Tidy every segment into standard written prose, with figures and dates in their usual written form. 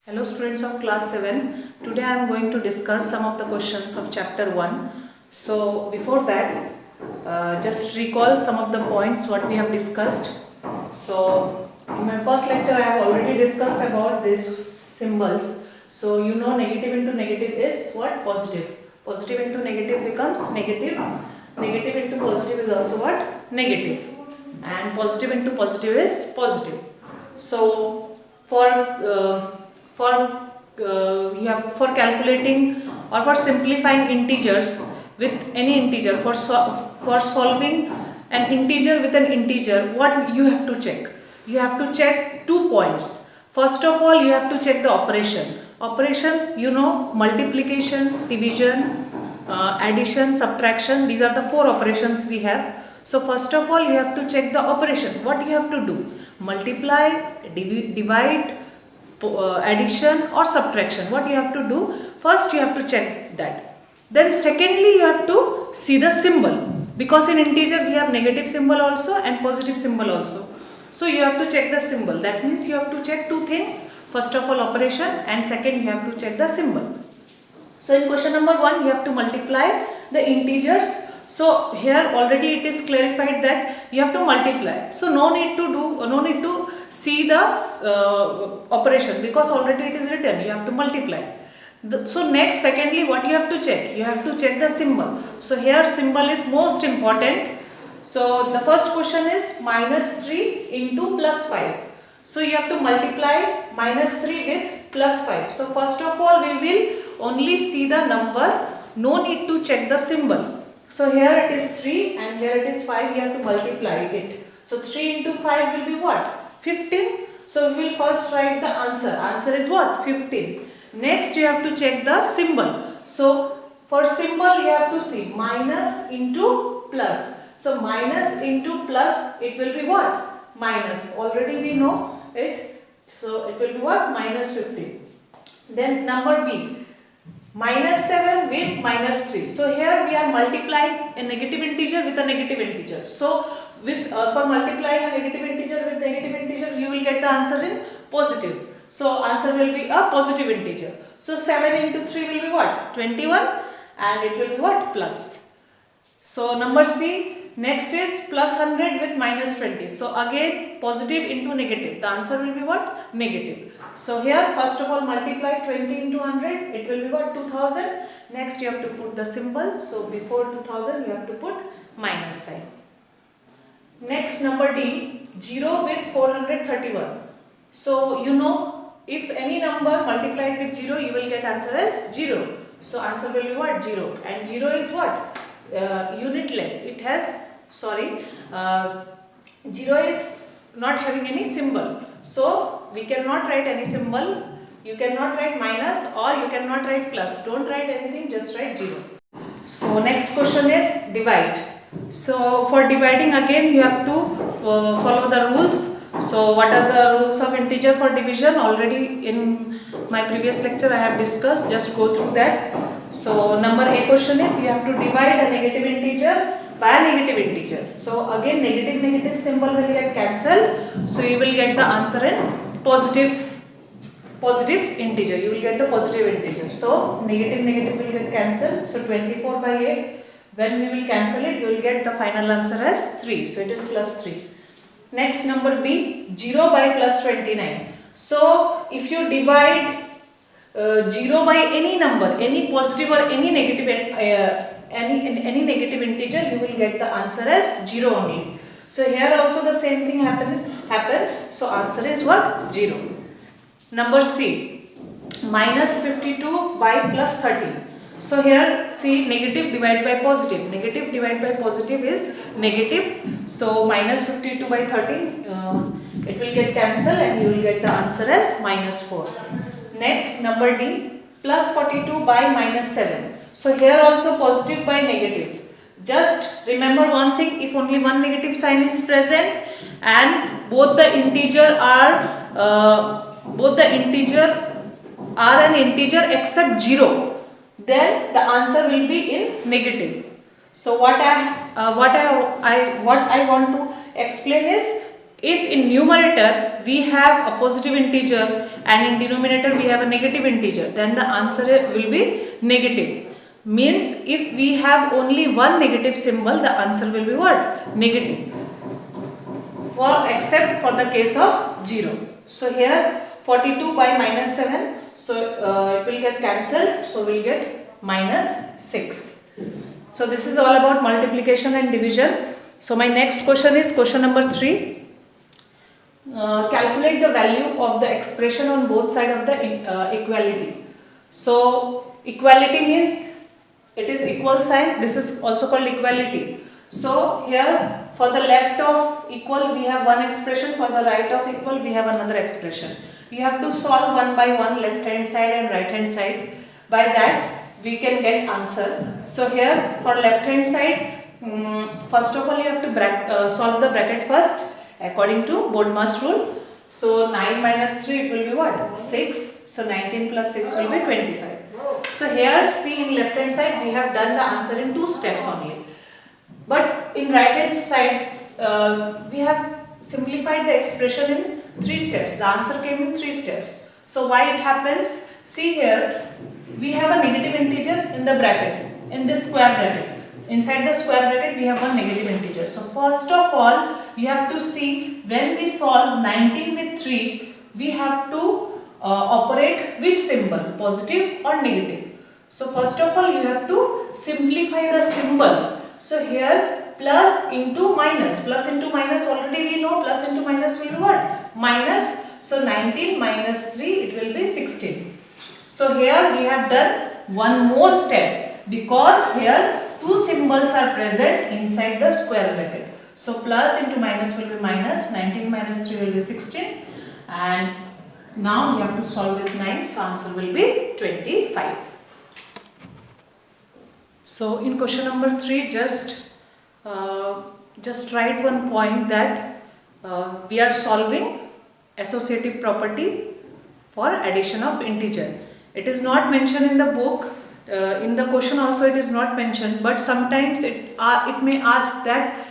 Hello students of class 7. Today I am going to discuss some of the questions of chapter 1. So before that, just recall some of the points what we have discussed. So in my first lecture I have already discussed about these symbols. So you know negative into negative is what? Positive. Positive into negative becomes negative. Negative into positive is also what? Negative. And positive into positive is positive. So for calculating or for simplifying integers with any integer, for solving an integer with an integer, what you have to check? You have to check 2 points. First of all, you have to check the operation. Operation, you know, multiplication, division, addition, subtraction. These are the 4 operations we have. So first of all, you have to check the operation. What you have to do? Multiply, divide, addition or subtraction. What you have to do? First you have to check that. Then secondly you have to see the symbol, because in integer we have negative symbol also and positive symbol also. So you have to check the symbol. That means you have to check 2 things. First of all operation, and second you have to check the symbol. So in question number 1 you have to multiply the integers. So here already it is clarified that you have to multiply. So no need to see the operation, because already it is written you have to multiply. So next, secondly, what you have to check? You have to check the symbol. So here symbol is most important. So the first question is minus 3 into plus 5. So you have to multiply minus 3 with plus 5. So first of all we will only see the number, no need to check the symbol. So here it is 3 and here it is 5, you have to multiply it. So 3 into 5 will be what? 15. So we will first write the answer. Answer is what? 15. Next you have to check the symbol. So for symbol you have to see minus into plus. So minus into plus, it will be what? Minus. Already we know it. So it will be what? Minus 15. Then number B. Minus 7 with minus 3. So here we are multiplying a negative integer with a negative integer. So for multiplying a negative integer with negative integer, you will get the answer in positive. So answer will be a positive integer. So 7 into 3 will be what? 21, and it will be what? Plus. So number C. Next is plus 100 with minus 20. So again positive into negative. The answer will be what? Negative. So here first of all multiply 20 into 100. It will be what? 2000. Next you have to put the symbol. So before 2000 you have to put minus sign. Next number D. 0 with 431. So you know, if any number multiplied with 0, you will get answer as 0. So answer will be what? 0. And 0 is what? Unitless. It has 0 is not having any symbol, so we cannot write any symbol. You cannot write minus or you cannot write plus. Don't write anything, just write 0. So next question is divide. So for dividing again you have to follow the rules. So what are the rules of integer for division? Already in my previous lecture I have discussed, just go through that. So number A question is you have to divide a negative integer by a negative integer. So again negative symbol will get cancelled. So you will get the answer in positive integer. You will get the positive integer. So negative will get cancelled. So 24 by 8. When we will cancel it, you will get the final answer as 3. So it is plus 3. Next number B, 0 by plus 29. So if you divide 0 by any number, any positive or any negative any negative integer, you will get the answer as 0 only. So here also the same thing happens. So answer is what? 0. Number C, minus 52 by plus 13. So here see, negative divided by positive. Negative divided by positive is negative. So minus 52 by 13, it will get cancelled and you will get the answer as minus 4. Next number D, plus 42 by minus 7. So here also positive by negative. Just remember one thing, if only one negative sign is present and both the integer are an integer except 0, then the answer will be in negative. So what I want to explain is If in numerator we have a positive integer and in denominator we have a negative integer, then the answer will be negative. Means if we have only one negative symbol, the answer will be what? Negative. Except for the case of 0. So here 42 by minus 7, so it will get cancelled, so we will get minus 6. So this is all about multiplication and division. So my next question is question number 3. Calculate the value of the expression on both sides of the equality. So equality means it is equal sign. This is also called equality. So here for the left of equal we have one expression, for the right of equal we have another expression. You have to solve one by one, left hand side and right hand side. By that we can get answer. So here for left hand side, first of all you have to solve the bracket first according to Bodmer's rule. So 9 minus 3 it will be what? 6. So 19 plus 6 will be 25. So here see in left hand side we have done the answer in 2 steps only. But in right hand side we have simplified the expression in 3 steps. The answer came in 3 steps. So why it happens? See here we have a negative integer in the bracket, in this square bracket. Inside the square bracket we have one negative integer. So first of all you have to see when we solve 19 with 3, we have to operate which symbol, positive or negative. So first of all you have to simplify the symbol. So here plus into minus, already we know plus into minus will be what? Minus. So 19 minus 3 it will be 16. So here we have done one more step, because here 2 symbols are present inside the square bracket. So plus into minus will be minus, 19 minus 3 will be 16, and now we have to solve with 9, so answer will be 25. So in question number 3, just write one point that we are solving associative property for addition of integer. It is not mentioned in the book, in the question also it is not mentioned, but sometimes it may ask that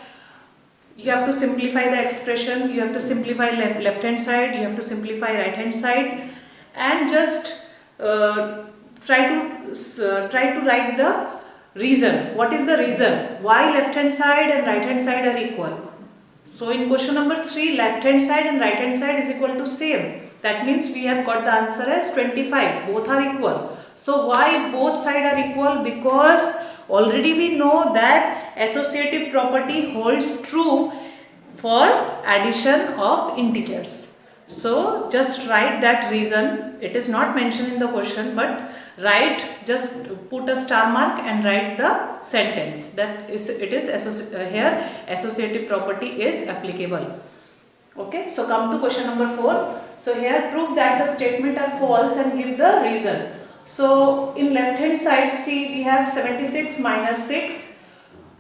you have to simplify the expression, you have to simplify left hand side, you have to simplify right hand side, and just try to write the reason. What is the reason why left hand side and right hand side are equal? So in question number 3, left hand side and right hand side is equal to same. That means we have got the answer as 25. Both are equal. So why both sides are equal? Because already we know that associative property holds true for addition of integers. So just write that reason. It is not mentioned in the question, but just put a star mark and write the sentence that here associative property is applicable. Okay, so come to question number 4. So here prove that the statement are false and give the reason. So in left hand side see we have 76 minus 6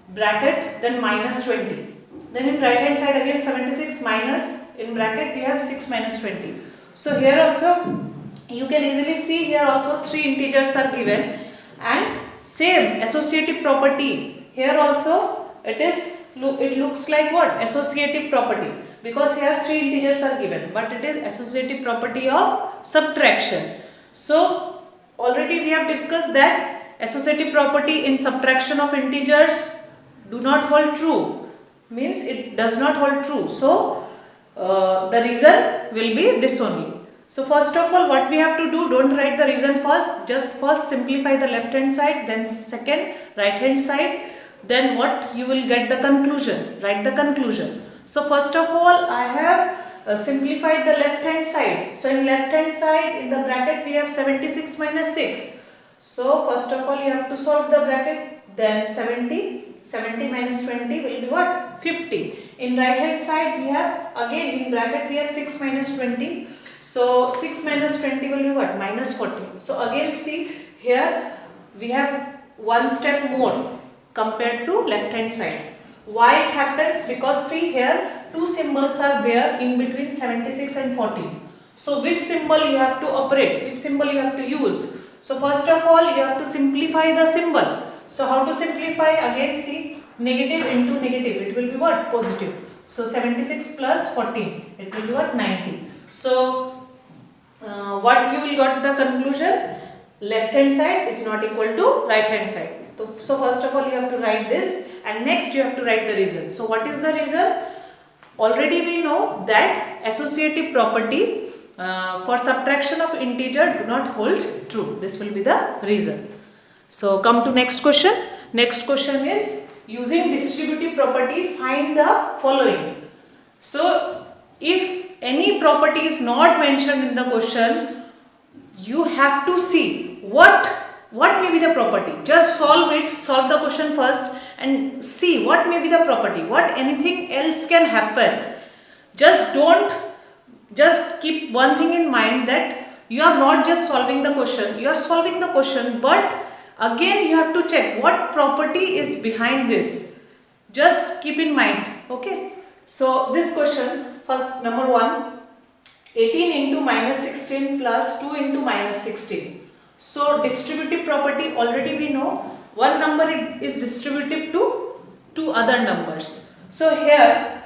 bracket, then minus 20. Then in right hand side again 76 minus, in bracket we have 6 minus 20. So here also you can easily see, here also 3 integers are given, and same associative property. Here also it looks like what? Associative property, because here 3 integers are given, but it is associative property of subtraction. So already we have discussed that associative property in subtraction of integers do not hold true, means it does not hold true. So the reason will be this only. So first of all what we have to do, don't write the reason first, just first simplify the left hand side, then second right hand side, then what you will get the conclusion, write the conclusion. So first of all I have simplified the left hand side. So in left hand side in the bracket we have 76 minus 6. So first of all you have to solve the bracket, then 70 minus 20 will be what? 50. In right hand side we have again in bracket we have 6 minus 20. So 6 minus 20 will be what? Minus 40. So again see here we have one step more compared to left hand side. Why it happens? Because see here 2 symbols are there in between 76 and 14. So which symbol you have to operate? Which symbol you have to use? So first of all you have to simplify the symbol. So how to simplify? Again see negative into negative, it will be what? Positive. So 76 plus 14, it will be what? 90. So what you will got the conclusion? Left hand side is not equal to right hand side. So first of all you have to write this, and next you have to write the reason. So what is the reason? Already we know that associative property for subtraction of integer do not hold true. This will be the reason. So come to next question. Next question is, using distributive property find the following. So if any property is not mentioned in the question, you have to see what may be the property. Just solve it, solve the question first and see what may be the property, what anything else can happen. Just keep one thing in mind, that you are not just solving the question, you are solving the question, but again you have to check what property is behind this. Just keep in mind, okay? So this question, first number 1, 18 into minus 16 plus 2 into minus 16. So distributive property, already we know one number is distributive to two other numbers. So here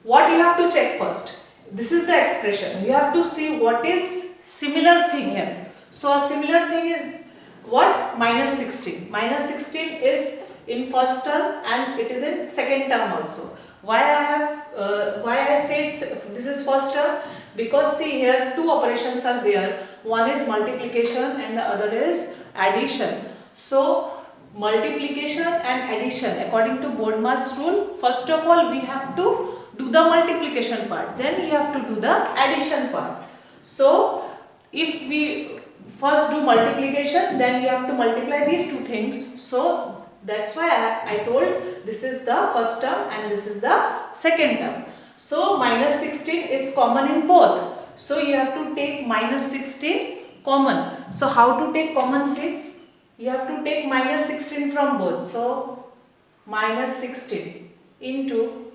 what you have to check first, this is the expression, you have to see what is similar thing here. So a similar thing is what? Minus 16. Minus 16 is in first term and it is in second term also. Why I said this is first term? Because see here two operations are there. One is multiplication and the other is addition. So multiplication and addition, according to BODMAS rule, first of all we have to do the multiplication part, then you have to do the addition part. So if we first do multiplication, then you have to multiply these two things. So that's why I told this is the first term and this is the second term. So minus 16 is common in both. So you have to take minus 16 common. So how to take common? See, you have to take minus 16 from both. So minus 16 into,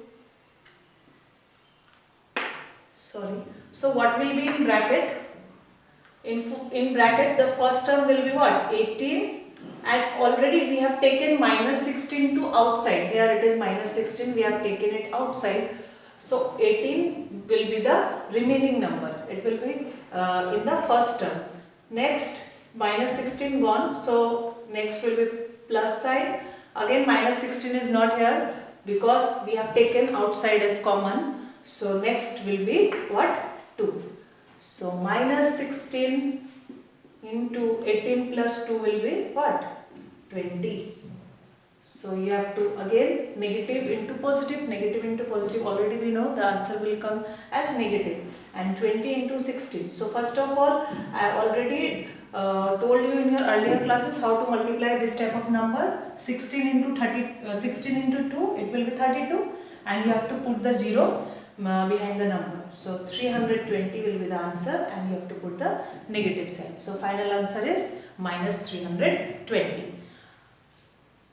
so what will be in bracket? In bracket the first term will be what? 18, and already we have taken minus 16 to outside. Here it is minus 16, we have taken it outside. So 18 will be the remaining number. It will be in the first term. Next minus 16 gone. So next will be plus sign. Again minus 16 is not here because we have taken outside as common. So next will be what? 2. So minus 16 into 18 plus 2 will be what? 20. So you have to again negative into positive, negative into positive. Already we know the answer will come as negative. And 20 into 16. So first of all, I already told you in your earlier classes how to multiply this type of number. 16 into 2, it will be 32, and you have to put the 0 behind the number. So 320 will be the answer, and you have to put the negative sign. So final answer is minus 320.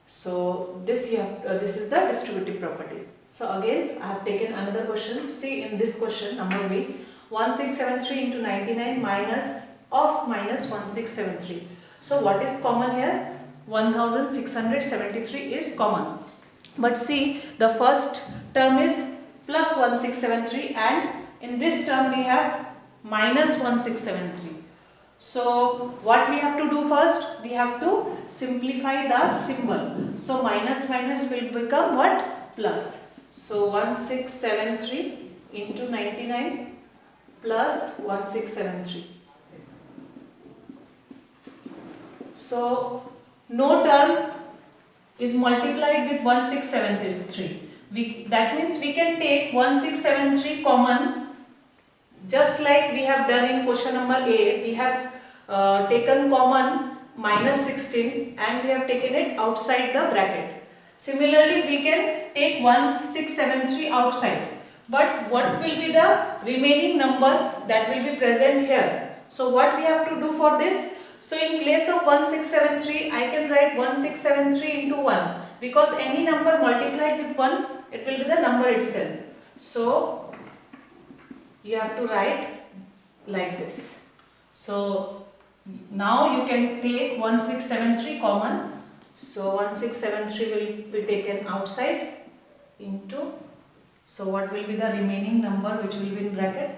So this is the distributive property. So again I have taken another question. See, in this question number B, 1673 into 99 minus 1673. So what is common here? 1673 is common. But see, the first term is plus 1673 and in this term we have minus 1673. So what we have to do first? We have to simplify the symbol. So minus minus will become what? Plus. So 1673 into 99 plus 1673. So no term is multiplied with 1673. That means we can take 1673 common, just like we have done in question number A. We have taken common minus 16 and we have taken it outside the bracket. Similarly, we can take 1673 outside. But what will be the remaining number that will be present here? So what we have to do for this? So in place of 1673, I can write 1673 into 1, because any number multiplied with 1, it will be the number itself. So you have to write like this. So now you can take 1673 common. So 1673 will be taken outside into, So what will be the remaining number which will be in bracket?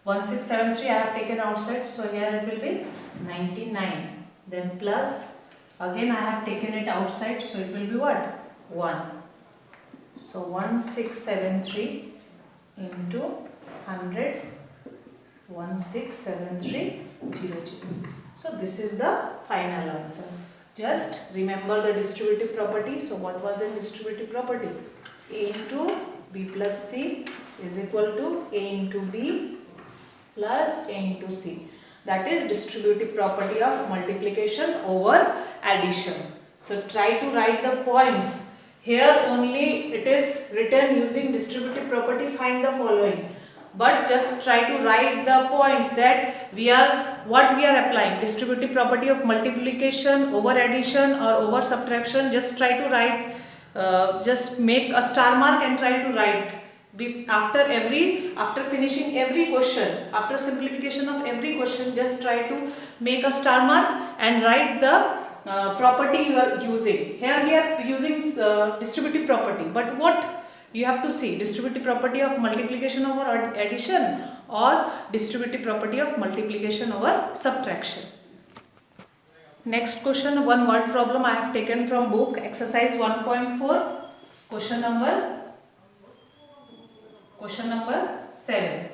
1673 I have taken outside, so here it will be 99. Then plus, again I have taken it outside, so it will be what? 1. So 1673 into 100, 167300. So this is the final answer. Just remember the distributive property. So what was the distributive property? A into B plus C is equal to A into B plus A into C. That is distributive property of multiplication over addition. So try to write the points. Here only it is written using distributive property, find the following. But just try to write the points that what we are applying. Distributive property of multiplication over addition or over subtraction. Just try to write, just make a star mark and try to write. After finishing every question, after simplification of every question, just try to make a star mark and write the property you are using. Here we are using distributive property, but what you have to see, distributive property of multiplication over addition or distributive property of multiplication over subtraction. Next question, one word problem I have taken from book, exercise 1.4, question number 7.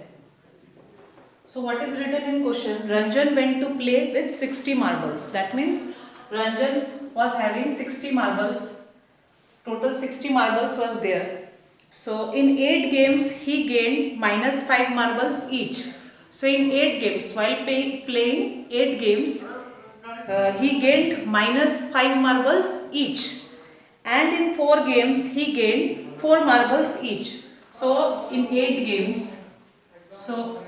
So what is written in question? Ranjan went to play with 60 marbles. That means Ranjan was having 60 marbles. Total 60 marbles was there. So in 8 games he gained minus 5 marbles each. So in 8 games, while playing 8 games, he gained minus 5 marbles each. And in 4 games he gained 4 marbles each. So in 8 games, so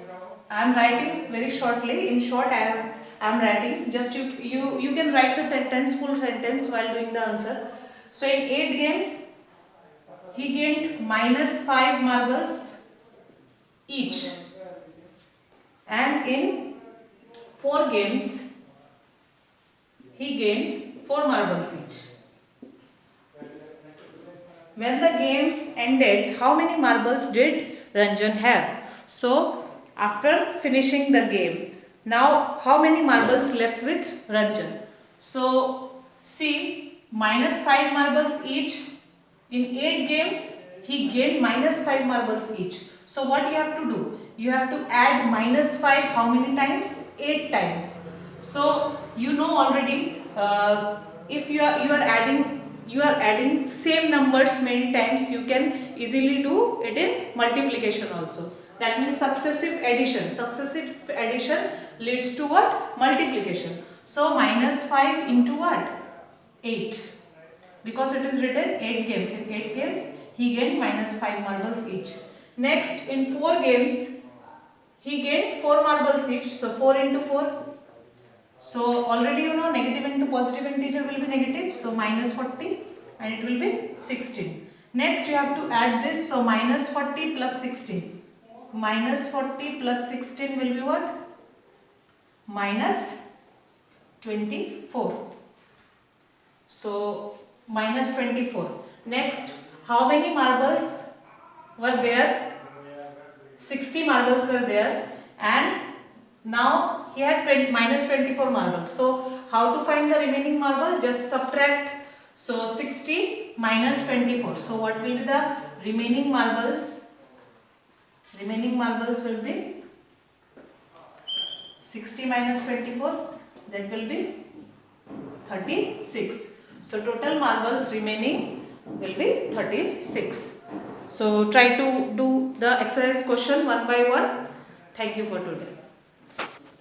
I am writing very shortly. In short, I am writing. Just you can write the sentence, full sentence while doing the answer. So in 8 games, he gained minus 5 marbles each. And in 4 games, he gained 4 marbles each. When the games ended, how many marbles did Ranjan have? So, after finishing the game, now how many marbles left with Ranjan? So, see, minus 5 marbles each. In 8 games, he gained minus 5 marbles each. So, what you have to do? You have to add minus 5 how many times? 8 times. So, you know already, if you are adding same numbers many times, you can easily do it in multiplication also. That means successive addition. Successive addition leads to what? Multiplication. So minus 5 into what? 8. Because it is written 8 games. In 8 games, he gained minus 5 marbles each. Next, in 4 games, he gained 4 marbles each. So 4 into 4. So already you know negative into positive integer will be negative. So minus 40 and it will be 16. Next you have to add this. So minus 40 plus 16. Minus 40 plus 16 will be what? Minus 24. So minus 24. Next, how many marbles were there? 60 marbles were there, and now he had minus 24 marbles. So how to find the remaining marble? Just subtract. So 60 minus 24. So what will be the remaining marbles? Remaining marbles will be 60 minus 24. That will be 36. So total marbles remaining will be 36. So try to do the exercise question one by one. Thank you for today.